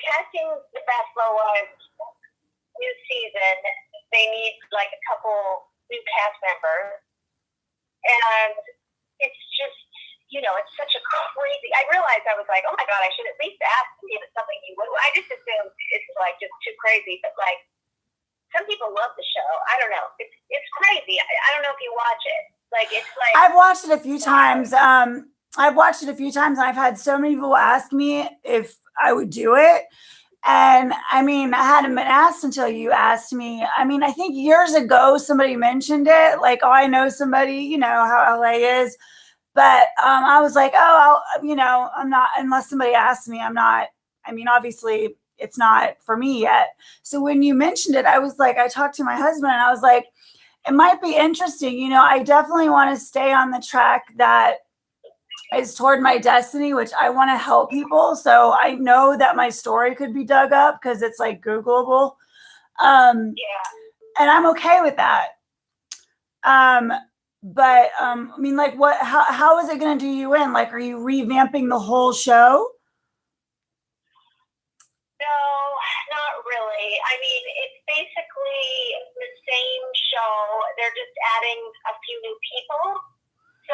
casting the Basketball Wives new season, they need like a couple new cast members, and it's just, it's such a crazy. I realized I was like, oh my god, I should at least ask if it's something you would. I just assumed it's like just too crazy, but like some people love the show. I don't know. It's crazy. I don't know if you watch it. Like it's like I've watched it a few times. And I've had so many people ask me if I would do it. And I mean, I hadn't been asked until you asked me. I mean, I think years ago somebody mentioned it, like, oh, I know somebody, you know how LA is. But I was like, oh, I'm not, unless somebody asks me, I'm not. I mean, obviously it's not for me yet. So when you mentioned it, I was like, I talked to my husband and I was like, it might be interesting. I definitely want to stay on the track that is toward my destiny, which I want to help people. So I know that my story could be dug up because it's like Googleable. And I'm okay with that. But I mean, like, how is it going to do you in? Like, are you revamping the whole show? No, not really. I mean, it's basically the same show. They're just adding a few new people. So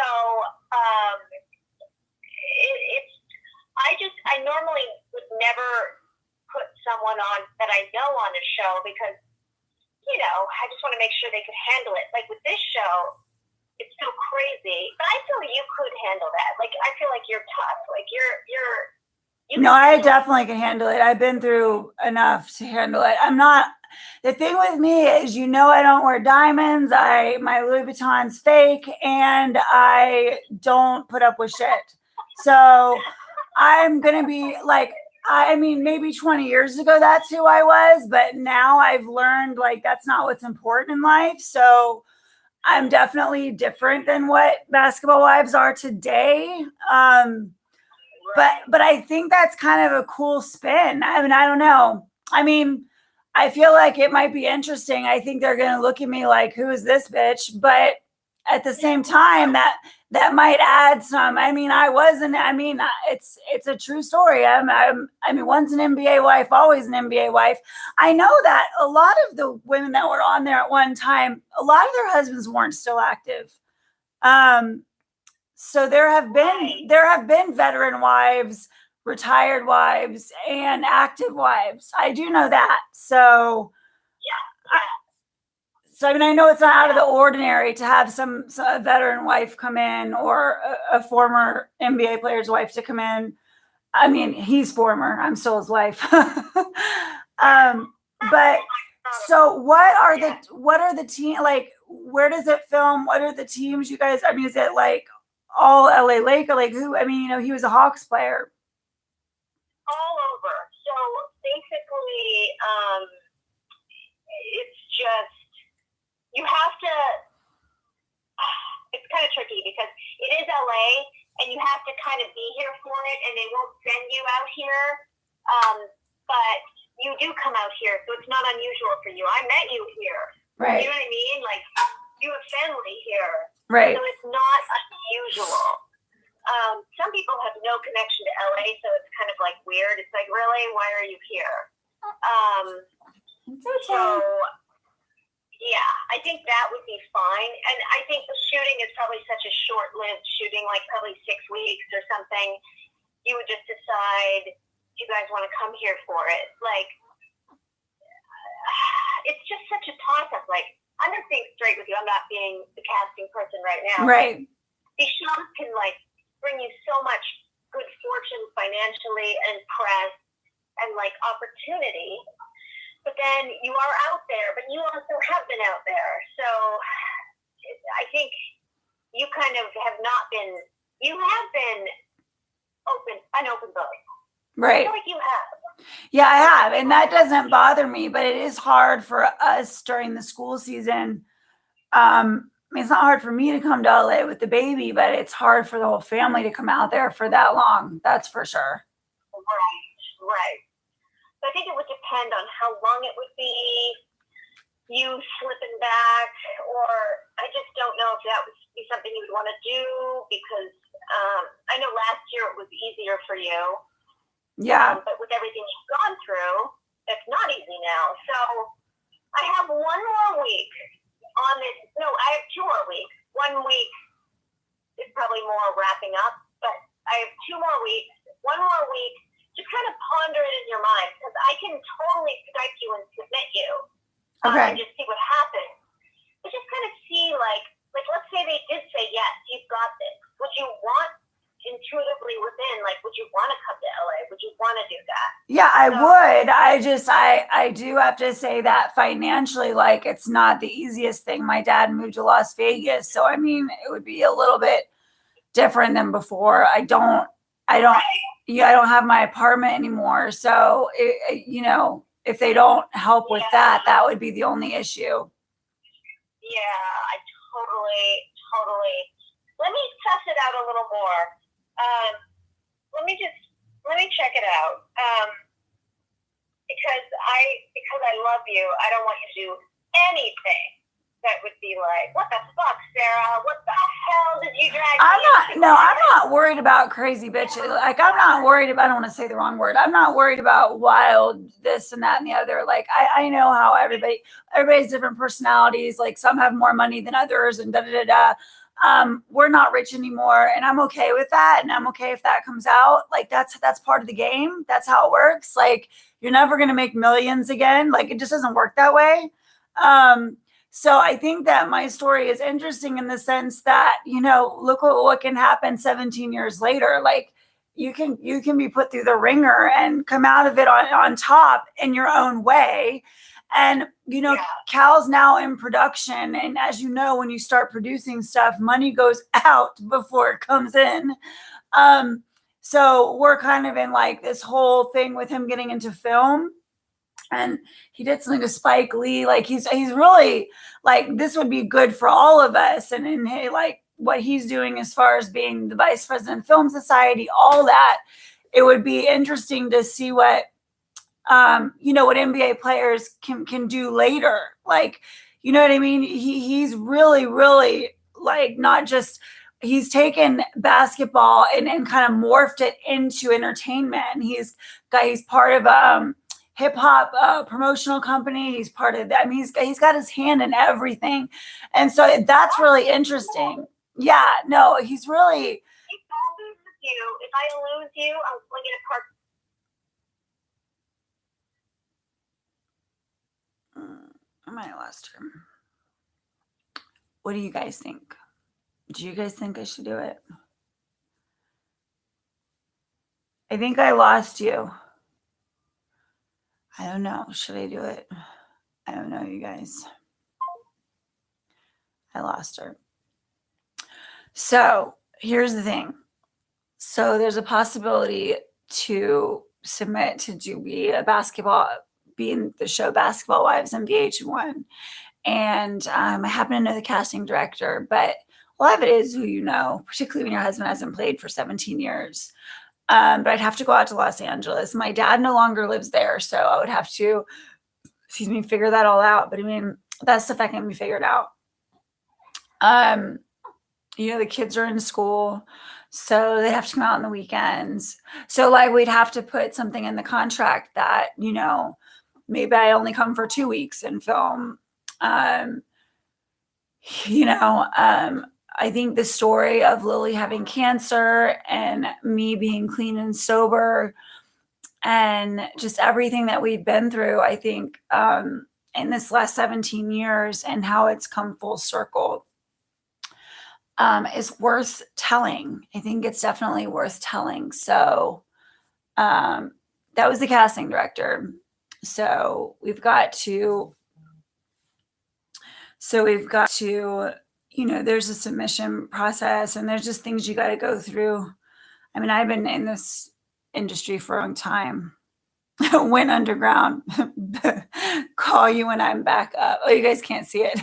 I normally would never put someone on that I know on a show because, I just want to make sure they could handle it. Like with this show, it's so crazy, but I feel you could handle that. Like, I feel like you're tough. Like no, I definitely can handle it. I've been through enough to handle it. I'm not, the thing with me is, I don't wear diamonds. My Louis Vuitton's fake and I don't put up with shit. So I'm going to be like, I mean, maybe 20 years ago, that's who I was. But now I've learned like, that's not what's important in life. So I'm definitely different than what Basketball Wives are today. But I think that's kind of a cool spin. I mean, I don't know. I mean, I feel like it might be interesting. I think they're going to look at me like, who is this bitch? But at the same time, that might add some. I mean, it's a true story. I mean, once an NBA wife, always an NBA wife. I know that a lot of the women that were on there at one time, a lot of their husbands weren't still active. So there have been veteran wives, retired wives, and active wives. I do know that. So I mean, I know it's not out of the ordinary to have a veteran wife come in or a former NBA player's wife to come in. I mean, he's former. I'm still his wife. But so what are the team, like, where does it film? What are the teams you guys, I mean, is it like all LA Laker? Like who, I mean, he was a Hawks player. All over. So basically, it's just, you have to, it's kind of tricky because it is LA and you have to kind of be here for it and they won't send you out here. But you do come out here, so it's not unusual for you. I met you here. Right. You know what I mean? Like, you have family here. Right. So it's not unusual. Some people have no connection to LA, so it's kind of like weird. It's like, really? Why are you here? It's okay. So, yeah, I think that would be fine. And I think the shooting is probably such a short-lived shooting, like probably 6 weeks or something. You would just decide, you guys want to come here for it. Like, it's just such a toss-up. Like, I'm just being straight with you. I'm not being the casting person right now. Right. These shows can, like, bring you so much good fortune financially and press and, like, opportunity. But then you are out there, but you also have been out there. So I think you kind of have not been, you have been an open book. Right. I feel like you have. Yeah, I have. And that doesn't bother me, but it is hard for us during the school season. I mean, it's not hard for me to come to LA with the baby, but it's hard for the whole family to come out there for that long. That's for sure. Right. So I think it would depend on how long it would be, you slipping back, or I just don't know if that would be something you would want to do because I know last year it was easier for you. Yeah. But with everything you've gone through, it's not easy now. So I have one more week on this. No, I have 2 more weeks. 1 week is probably more wrapping up, but I have 2 more weeks. 1 more week. Just kind of ponder it in your mind, because I can totally Skype you and submit you, Okay. and just see what happens. But just kind of see, like let's say they did say yes, you've got this. Would you want intuitively within, like, would you want to come to LA? Would you want to do that? Yeah, I would. I do have to say that financially, like, it's not the easiest thing. My dad moved to Las Vegas, so I mean, it would be a little bit different than before. I don't have my apartment anymore. So, if they don't help with that would be the only issue. Yeah, I totally. Let me suss it out a little more. Let me check it out. Because I love you, I don't want you to do anything that would be like, what the fuck, Sarah? What the hell did you drag me into? I'm not worried about crazy bitches. Like, I'm not worried about, I don't want to say the wrong word. I'm not worried about wild this and that and the other. Like, I know how everybody's different personalities. Like, some have more money than others and we're not rich anymore, and I'm okay with that. And I'm okay if that comes out. Like, that's part of the game. That's how it works. Like, you're never going to make millions again. Like, it just doesn't work that way. So I think that my story is interesting in the sense that, look what can happen 17 years later. Like, you can be put through the ringer and come out of it on top in your own way. And, Cal's now in production. And as you know, when you start producing stuff, money goes out before it comes in. So we're kind of in like this whole thing with him getting into film. And he did something to Spike Lee. Like, he's really, like, this would be good for all of us. And hey, like, what he's doing as far as being the vice president of Film Society, all that, it would be interesting to see what what NBA players can do later. Like, you know what I mean? He's really, really, like, not just, he's taken basketball and kind of morphed it into entertainment. He's part of hip hop promotional company. He's part of that. I mean, he's got his hand in everything. And so that's really interesting. Yeah, no, he's really. If I lose you, I'm going to park. I might have lost her. What do you guys think? Do you guys think I should do it? I think I lost you. I don't know. Should I do it? I don't know, you guys. I lost her. So here's the thing. So there's a possibility to submit to be in the show Basketball Wives on VH1. And I happen to know the casting director, but a lot of it is who you know, particularly when your husband hasn't played for 17 years. But I'd have to go out to Los Angeles. My dad no longer lives there, so I would have to, figure that all out. But I mean, that stuff that can be figured out. The kids are in school, so they have to come out on the weekends. So, like, we'd have to put something in the contract that, maybe I only come for 2 weeks and film. I think the story of Lily having cancer and me being clean and sober and just everything that we've been through, I think, in this last 17 years and how it's come full circle, is worth telling. I think it's definitely worth telling. So that was the casting director. So we've got to, there's a submission process and there's just things you got to go through. I mean, I've been in this industry for a long time. Went underground. Call you when I'm back up. Oh, you guys can't see it.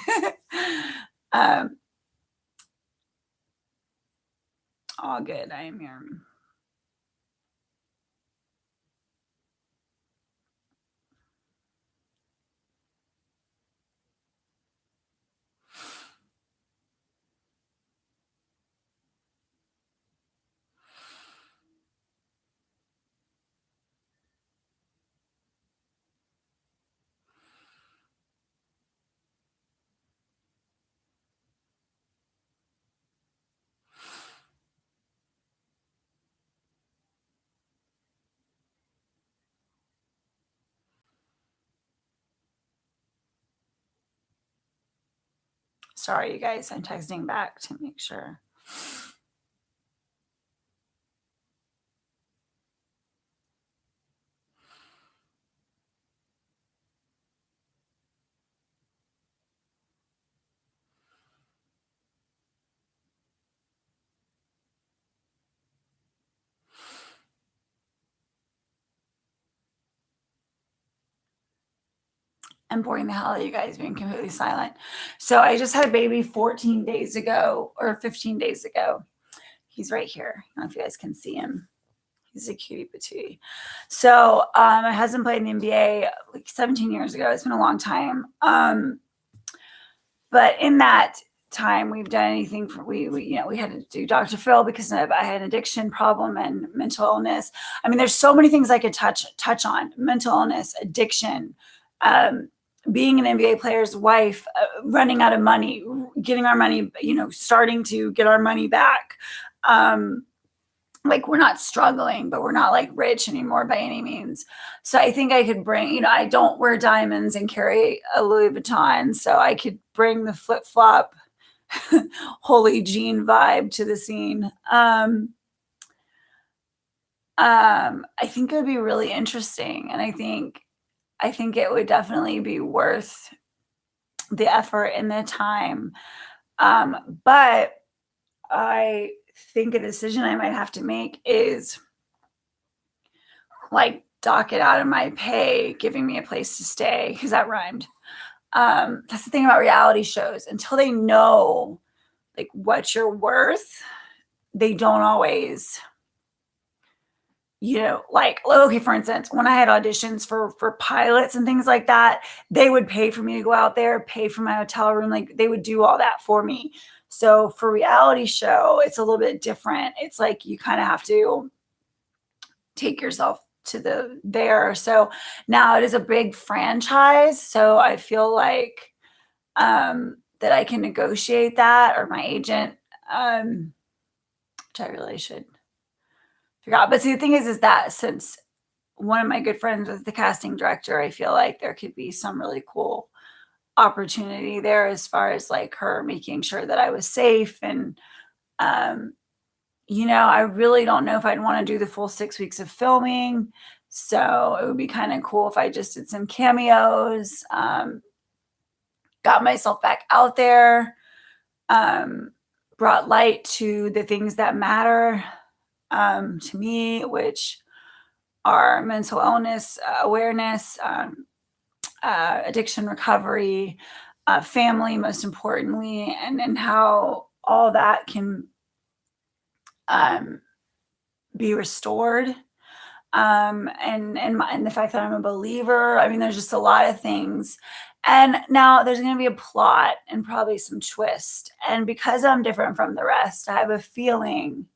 All good. I am here. Sorry, you guys. I'm texting back to make sure. I'm boring the hell out of you guys being completely silent. So I just had a baby 14 days ago or 15 days ago. He's right here. I don't know if you guys can see him. He's a cutie patootie. So my husband played in the NBA like 17 years ago. It's been a long time. But in that time, we've done anything for we had to do Dr. Phil because I had an addiction problem and mental illness. I mean, there's so many things I could touch on: mental illness, addiction, being an NBA player's wife, running out of money, getting our money, starting to get our money back. Like we're not struggling, but we're not like rich anymore by any means. So I think I could bring, I don't wear diamonds and carry a Louis Vuitton. So I could bring the flip flop, holy Jean vibe to the scene. I think it would be really interesting. And I think it would definitely be worth the effort and the time. But I think a decision I might have to make is like dock it out of my pay, giving me a place to stay, because that rhymed. That's the thing about reality shows. Until they know like what you're worth, they don't always, like, okay, for instance, when I had auditions for pilots and things like that, they would pay for me to go out there, pay for my hotel room. Like they would do all that for me. So for reality show, it's a little bit different. It's like you kind of have to take yourself to there. So now it is a big franchise. So I feel like that I can negotiate that, or my agent, which I really should figure out. But see, the thing is that since one of my good friends was the casting director, I feel like there could be some really cool opportunity there as far as like her making sure that I was safe. And, I really don't know if I'd want to do the full 6 weeks of filming. So it would be kind of cool if I just did some cameos, got myself back out there, brought light to the things that matter to me, which are mental illness awareness, addiction recovery, family, most importantly, and how all that can be restored. And the fact that I'm a believer. I mean, there's just a lot of things. And now there's going to be a plot and probably some twist. And because I'm different from the rest, I have a feeling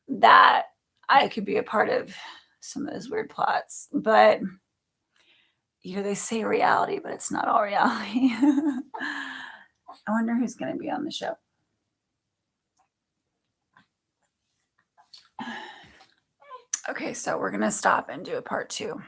that I could be a part of some of those weird plots. But they say reality, but it's not all reality. I wonder who's going to be on the show. Okay, so we're going to stop and do a part 2.